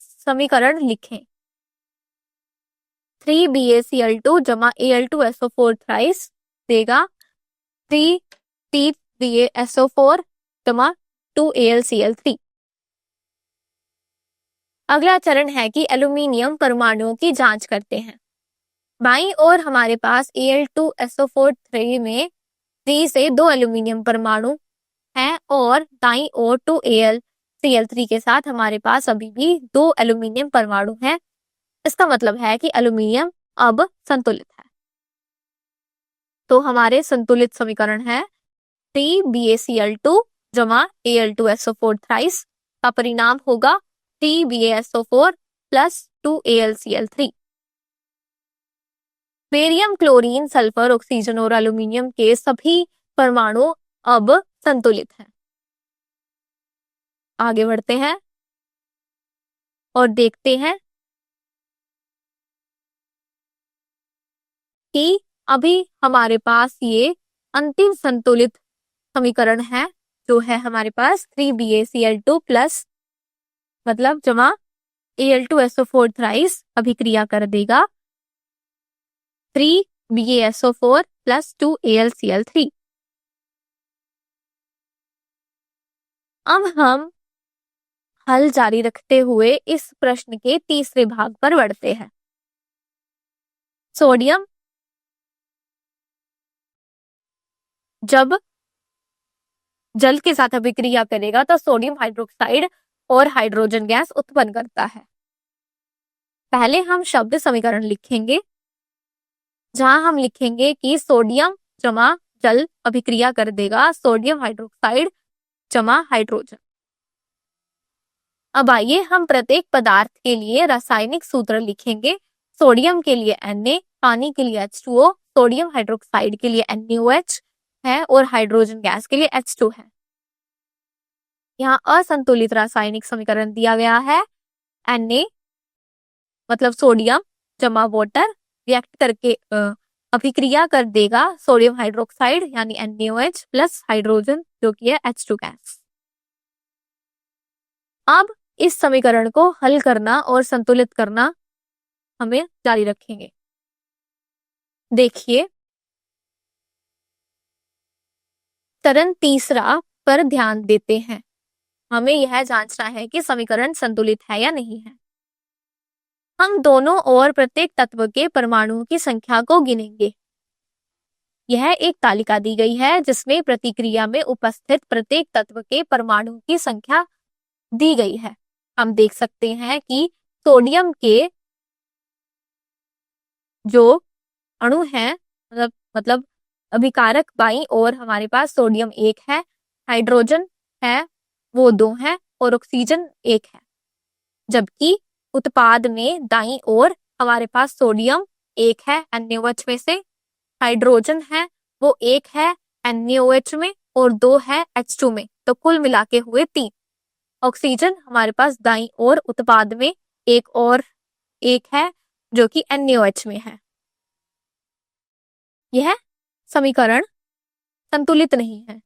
समीकरण लिखें। 3BaCl2 जमा Al2SO4 थ्राइस देगा 3BaSO4 जमा 2AlCl3। अगला चरण है कि एल्यूमीनियम परमाणुओं की जांच करते हैं। बाईं ओर हमारे पास Al2SO4 3 में 3 से 2 एल्यूमीनियम परमाणु हैं और दाईं ओर 2AlCl3 के साथ हमारे पास अभी भी 2 एल्यूमीनियम परमाणु हैं। इसका मतलब है कि एल्यूमीनियम अब संतुलित है। तो हमारे संतुलित समीकरण है 3BaCl2 जमा Al2SO4 थ्राइस का परिणाम होगा 3BaSO4 plus 2AlCl3। Barium, chlorine, sulphur, oxygen और एल्यूमीनियम के सभी परमाणु अब संतुलित हैं। आगे बढ़ते हैं और देखते हैं कि अभी हमारे पास ये अंतिम संतुलित समीकरण है, जो है हमारे पास 3BaCl2 प्लस मतलब जमा Al2SO4 थ्राइस अभिक्रिया कर देगा 3BaSO4 प्लस 2AlCl3। अब हम हल जारी रखते हुए इस प्रश्न के तीसरे भाग पर बढ़ते हैं। सोडियम जब जल के साथ अभिक्रिया करेगा तो सोडियम हाइड्रोक्साइड और हाइड्रोजन गैस उत्पन्न करता है। पहले हम शब्द समीकरण लिखेंगे, जहां हम लिखेंगे कि सोडियम जमा जल अभिक्रिया कर देगा सोडियम हाइड्रोक्साइड जमा हाइड्रोजन। अब आइए हम प्रत्येक पदार्थ के लिए रासायनिक सूत्र लिखेंगे। सोडियम के लिए Na, पानी के लिए H2O, सोडियम हाइड्रोक्साइड के लिए NaOH है और हाइड्रोजन गैस के लिए H2 है। यहाँ असंतुलित रासायनिक समीकरण दिया गया है। Na मतलब सोडियम जमा वाटर रिएक्ट करके अभिक्रिया कर देगा सोडियम हाइड्रोक्साइड यानी NaOH प्लस हाइड्रोजन जो कि है H2 गैस। अब इस समीकरण को हल करना और संतुलित करना हमें जारी रखेंगे। देखिए चरण तीसरा पर ध्यान देते हैं। हमें यह जांचना है कि समीकरण संतुलित है या नहीं है। हम दोनों ओर प्रत्येक तत्व के परमाणुओं की संख्या को गिनेंगे। यह एक तालिका दी गई है जिसमें प्रतिक्रिया में उपस्थित प्रत्येक तत्व के परमाणुओं की संख्या दी गई है। हम देख सकते हैं कि सोडियम के जो अणु हैं मतलब अभिकारक बाईं ओर हमारे पास सोडियम 1 है, हाइड्रोजन है वो 2 है और ऑक्सीजन 1 है। जबकि उत्पाद में दाईं ओर हमारे पास सोडियम एक है NaOH में से, हाइड्रोजन है वो एक है NaOH में और 2 है H2 में, तो कुल मिला के हुए 3। ऑक्सीजन हमारे पास दाईं ओर उत्पाद में एक है जो कि NaOH में है। यह समीकरण संतुलित नहीं है,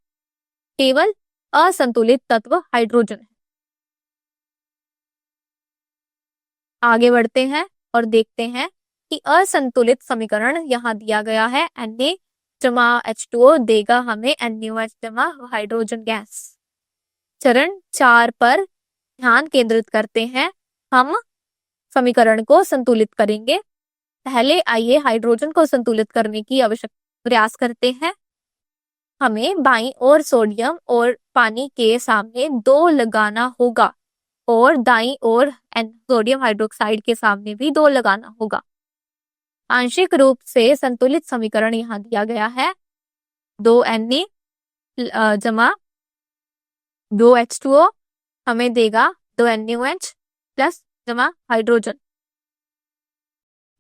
केवल असंतुलित तत्व हाइड्रोजन है। आगे बढ़ते हैं और देखते हैं कि असंतुलित समीकरण यहाँ दिया गया है। Na जमा H2O देगा हमें NaOH जमा हाइड्रोजन गैस। चरण 4 पर ध्यान केंद्रित करते हैं। हम समीकरण को संतुलित करेंगे। पहले आइए हाइड्रोजन को संतुलित करने की आवश्यक प्रयास करते हैं। हमें बाईं ओर सोडियम और पानी के सामने 2 लगाना होगा और दाईं ओर सोडियम हाइड्रोक्साइड के सामने भी 2 लगाना होगा। आंशिक रूप से संतुलित समीकरण यहाँ दिया गया है। 2 Na जमा 2 H2O हमें देगा 2 NaOH प्लस जमा हाइड्रोजन।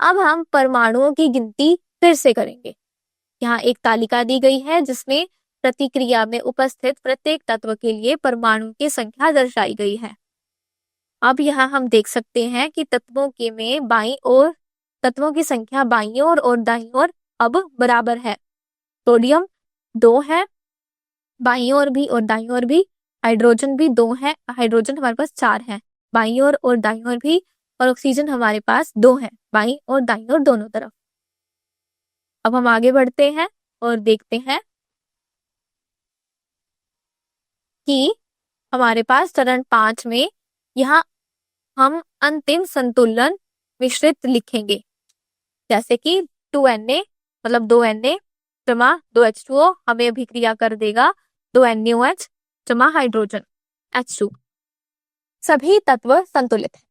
अब हम परमाणुओं की गिनती फिर से करेंगे। यहाँ एक तालिका दी गई है जिसमें प्रतिक्रिया में उपस्थित प्रत्येक तत्व के लिए परमाणु की संख्या दर्शाई गई है। अब यहाँ हम देख सकते हैं कि तत्वों की संख्या बाईं ओर और दाईं ओर अब बराबर है। सोडियम 2 है बाईं ओर भी और दाईं ओर भी, हाइड्रोजन भी 2 है, हाइड्रोजन हमारे पास 4 है बाईं ओर और दाईं ओर भी, और ऑक्सीजन हमारे पास 2 है बाईं और दाईं ओर दोनों तरफ। अब हम आगे बढ़ते हैं और देखते हैं कि हमारे पास चरण 5 में यहाँ हम अंतिम संतुलन मिश्रित लिखेंगे, जैसे कि 2Na मतलब 2Na जमा 2 H2O हमें अभिक्रिया कर देगा 2 NaOH जमा हाइड्रोजन H2। सभी तत्व संतुलित हैं।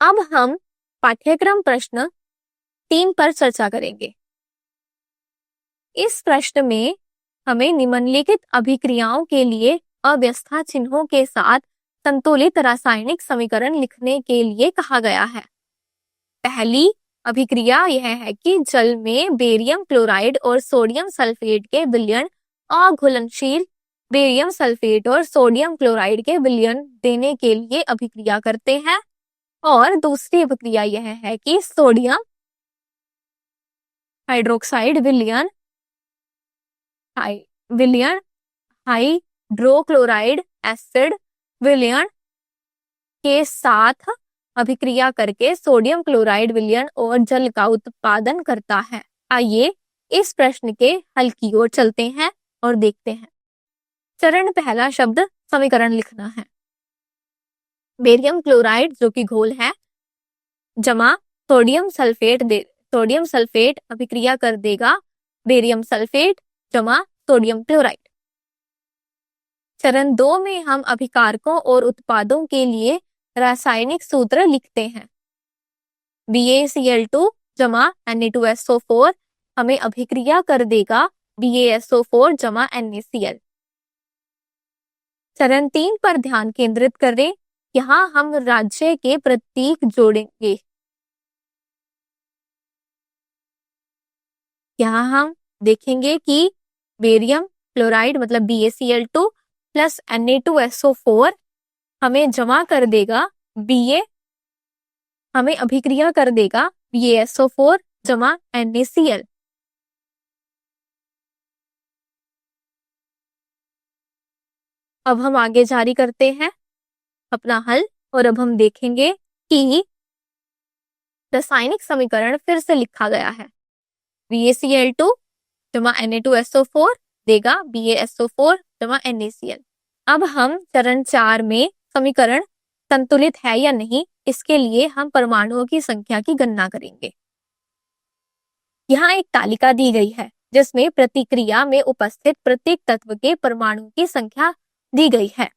अब हम पाठ्यक्रम प्रश्न 3 पर चर्चा करेंगे। इस प्रश्न में हमें निम्नलिखित अभिक्रियाओं के लिए अव्यवस्था चिन्हों के साथ संतुलित रासायनिक समीकरण लिखने के लिए कहा गया है। पहली अभिक्रिया यह है कि जल में बेरियम क्लोराइड और सोडियम सल्फेट के विलयन अघुलनशील बेरियम सल्फेट और सोडियम क्लोराइड के विलयन देने के लिए अभिक्रिया करते हैं। और दूसरी अभिक्रिया यह है कि सोडियम हाइड्रोक्साइड विलयन हाइड्रोक्लोराइड एसिड विलयन के साथ अभिक्रिया करके सोडियम क्लोराइड विलयन और जल का उत्पादन करता है। आइए इस प्रश्न के हल की ओर चलते हैं और देखते हैं। चरण पहला शब्द समीकरण लिखना है। बेरियम क्लोराइड जो कि घोल है जमा सोडियम सल्फेट अभिक्रिया कर देगा बेरियम सल्फेट जमा सोडियम क्लोराइड। चरण 2 में हम अभिकारकों और उत्पादों के लिए रासायनिक सूत्र लिखते हैं। BaCl2 जमा Na2SO4 हमें अभिक्रिया कर देगा BaSO4 जमा NaCl। चरण 3 पर ध्यान केंद्रित करें। यहाँ हम राज्य के प्रतीक जोड़ेंगे। यहाँ हम देखेंगे कि बेरियम क्लोराइड मतलब BaCl2 प्लस Na2SO4 हमें जमा कर देगा हमें अभिक्रिया कर देगा BaSO4 जमा NaCl। अब हम आगे जारी करते हैं अपना हल और अब हम देखेंगे कि रासायनिक समीकरण फिर से लिखा गया है। BaCl2 जमा Na2SO4 देगा BaSO4 जमा NaCl। अब हम चरण 4 में समीकरण संतुलित है या नहीं इसके लिए हम परमाणुओं की संख्या की गणना करेंगे। यहाँ एक तालिका दी गई है जिसमें प्रतिक्रिया में उपस्थित प्रत्येक तत्व के परमाणु की संख्या दी गई है।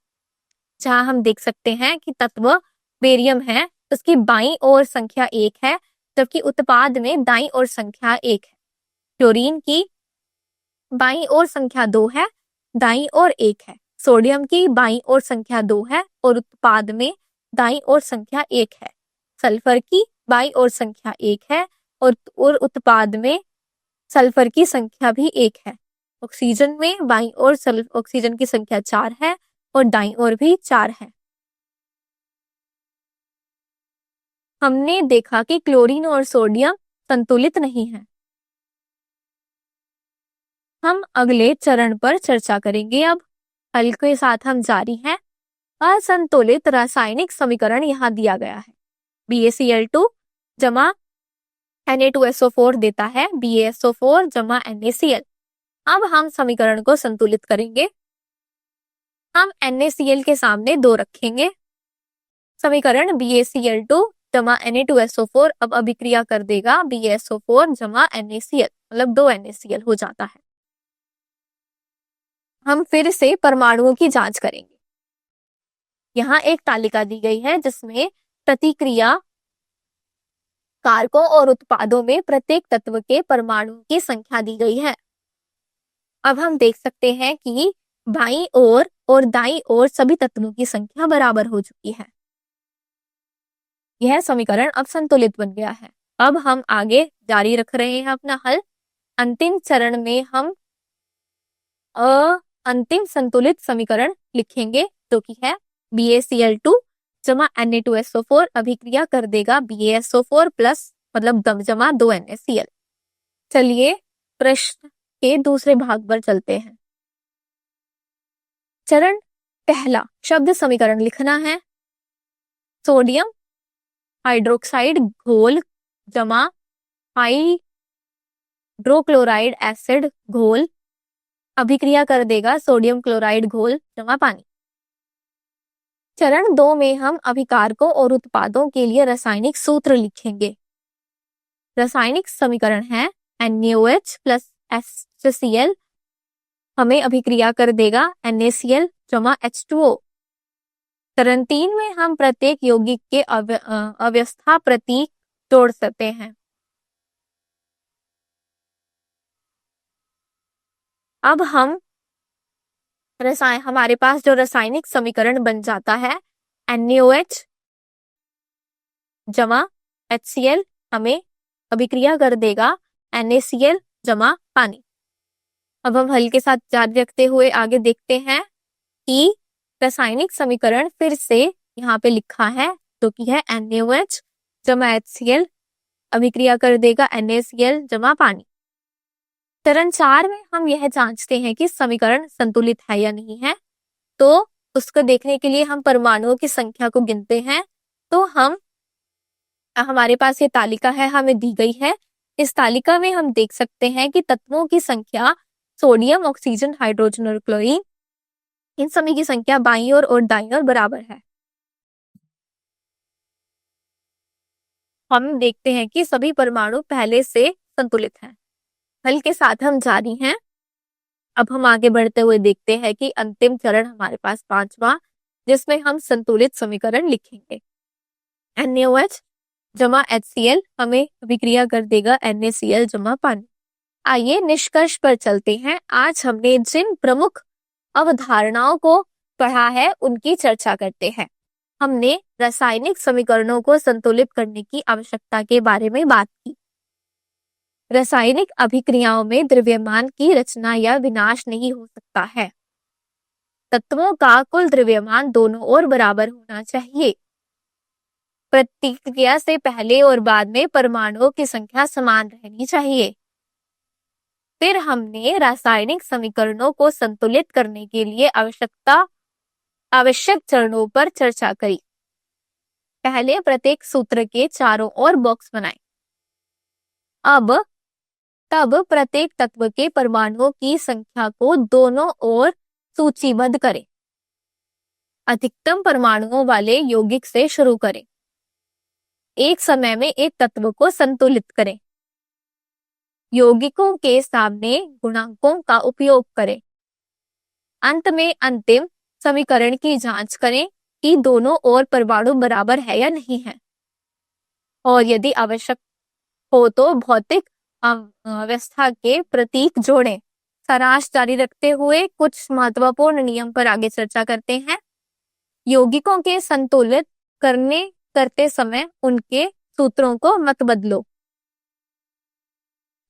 जहां हम देख सकते हैं कि तत्व बेरियम है, उसकी बाईं ओर संख्या 1 है, जबकि उत्पाद में दाईं ओर संख्या 1 है। क्लोरीन की बाईं ओर संख्या 2 है, दाईं ओर 1 है। सोडियम की बाईं ओर संख्या 2 है और उत्पाद में दाईं ओर संख्या 1 है। सल्फर की बाईं ओर संख्या 1 है और उत्पाद में सल्फर की संख्या भी 1 है। ऑक्सीजन में बाईं ओर ऑक्सीजन की संख्या 4 है और दाईं ओर भी 4 है। हमने देखा कि क्लोरीन और सोडियम संतुलित नहीं है। हम अगले चरण पर चर्चा करेंगे। अब हल के साथ हम जारी हैं। असंतुलित रासायनिक समीकरण यहाँ दिया गया है। BaCl2 जमा Na2SO4 देता है BaSO4 जमा NaCl। अब हम समीकरण को संतुलित करेंगे। हम NaCl के सामने 2 रखेंगे। समीकरण BaCl2 जमा Na2SO4 अब अभिक्रिया कर देगा BaSO4 जमा NaCl, मतलब 2 NaCl हो जाता है। हम फिर से परमाणुओं की जांच करेंगे। यहाँ एक तालिका दी गई है जिसमें प्रतिक्रिया कारकों और उत्पादों में प्रत्येक तत्व के परमाणुओं की संख्या दी गई है। अब हम देख सकते हैं कि बाईं ओर और दाईं ओर सभी तत्वों की संख्या बराबर हो चुकी है। यह समीकरण अब संतुलित बन गया है। अब हम आगे जारी रख रहे हैं अपना हल। अंतिम चरण में हम अंतिम संतुलित समीकरण लिखेंगे जो कि है BaCl2 जमा Na2SO4 अभिक्रिया कर देगा BaSO4 प्लस मतलब जमा 2 NaCl। चलिए प्रश्न के दूसरे भाग पर चलते हैं। चरण पहला, शब्द समीकरण लिखना है। सोडियम हाइड्रोक्साइड घोल जमा हाइड्रोक्लोराइड एसिड घोल अभिक्रिया कर देगा सोडियम क्लोराइड घोल जमा पानी। चरण 2 में हम अभिकारकों और उत्पादों के लिए रासायनिक सूत्र लिखेंगे। रासायनिक समीकरण है NaOH प्लस HCl हमें अभिक्रिया कर देगा NaCl जमा H2O। चरण 3 में हम प्रत्येक यौगिक के अवस्था प्रतीक जोड़ सकते हैं। अब हमारे पास जो रासायनिक समीकरण बन जाता है NaOH जमा HCl हमें अभिक्रिया कर देगा NaCl जमा पानी। अब हम हल के साथ जारी रखते हुए आगे देखते हैं कि रासायनिक समीकरण फिर से यहाँ पे लिखा है जो कि है NaOH जमा HCl अभिक्रिया कर देगा NaCl जमा पानी। चरण 4 में हम यह जांचते हैं कि समीकरण संतुलित है या नहीं है। तो उसको देखने के लिए हम परमाणुओं की संख्या को गिनते हैं। तो हमारे पास ये तालिका है हमें दी गई है। इस तालिका में हम देख सकते हैं कि तत्वों की संख्या सोडियम, ऑक्सीजन, हाइड्रोजन और क्लोरीन, इन सभी की संख्या बाईं ओर और दाईं ओर बराबर है। हम देखते हैं कि सभी परमाणु पहले से संतुलित हैं। हल के साथ हम जारी हैं। अब हम आगे बढ़ते हुए देखते हैं कि अंतिम चरण हमारे पास 5वां, जिसमें हम संतुलित समीकरण लिखेंगे। NaOH जमा HCl हमें अभिक्रिया कर देगा NaCl जमा पानी। आइए निष्कर्ष पर चलते हैं। आज हमने जिन प्रमुख अवधारणाओं को पढ़ा है उनकी चर्चा करते हैं। हमने रासायनिक समीकरणों को संतुलित करने की आवश्यकता के बारे में बात की। रासायनिक अभिक्रियाओं में द्रव्यमान की रचना या विनाश नहीं हो सकता है। तत्वों का कुल द्रव्यमान दोनों ओर बराबर होना चाहिए। प्रतिक्रिया से पहले और बाद में परमाणुओं की संख्या समान रहनी चाहिए। फिर हमने रासायनिक समीकरणों को संतुलित करने के लिए आवश्यक चरणों पर चर्चा करी। पहले प्रत्येक सूत्र के चारों ओर बॉक्स बनाएं। तब प्रत्येक तत्व के परमाणुओं की संख्या को दोनों ओर सूचीबद्ध करें। अधिकतम परमाणुओं वाले यौगिक से शुरू करें। एक समय में एक तत्व को संतुलित करें। यौगिकों के सामने गुणांकों का उपयोग करें। अंत में अंतिम समीकरण की जांच करें कि दोनों ओर परमाणु बराबर है या नहीं है, और यदि आवश्यक हो तो भौतिक अवस्था के प्रतीक जोड़ें। सारांश जारी रखते हुए कुछ महत्वपूर्ण नियम पर आगे चर्चा करते हैं। यौगिकों के संतुलित करते समय उनके सूत्रों को मत बदलो।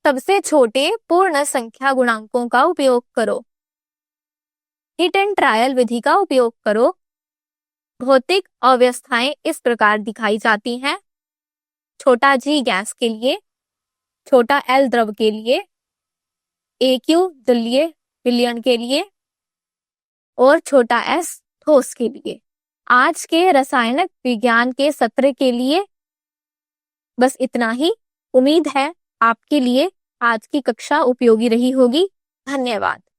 सबसे छोटे पूर्ण संख्या गुणांकों का उपयोग करो। हिट एंड ट्रायल विधि का उपयोग करो। भौतिक अवस्थाएं इस प्रकार दिखाई जाती हैं। छोटा g गैस के लिए, छोटा l द्रव के लिए, AQ जलीय विलयन के लिए और छोटा s ठोस के लिए। आज के रासायनिक विज्ञान के सत्र के लिए बस इतना ही। उम्मीद है आपके लिए आज की कक्षा उपयोगी रही होगी। धन्यवाद।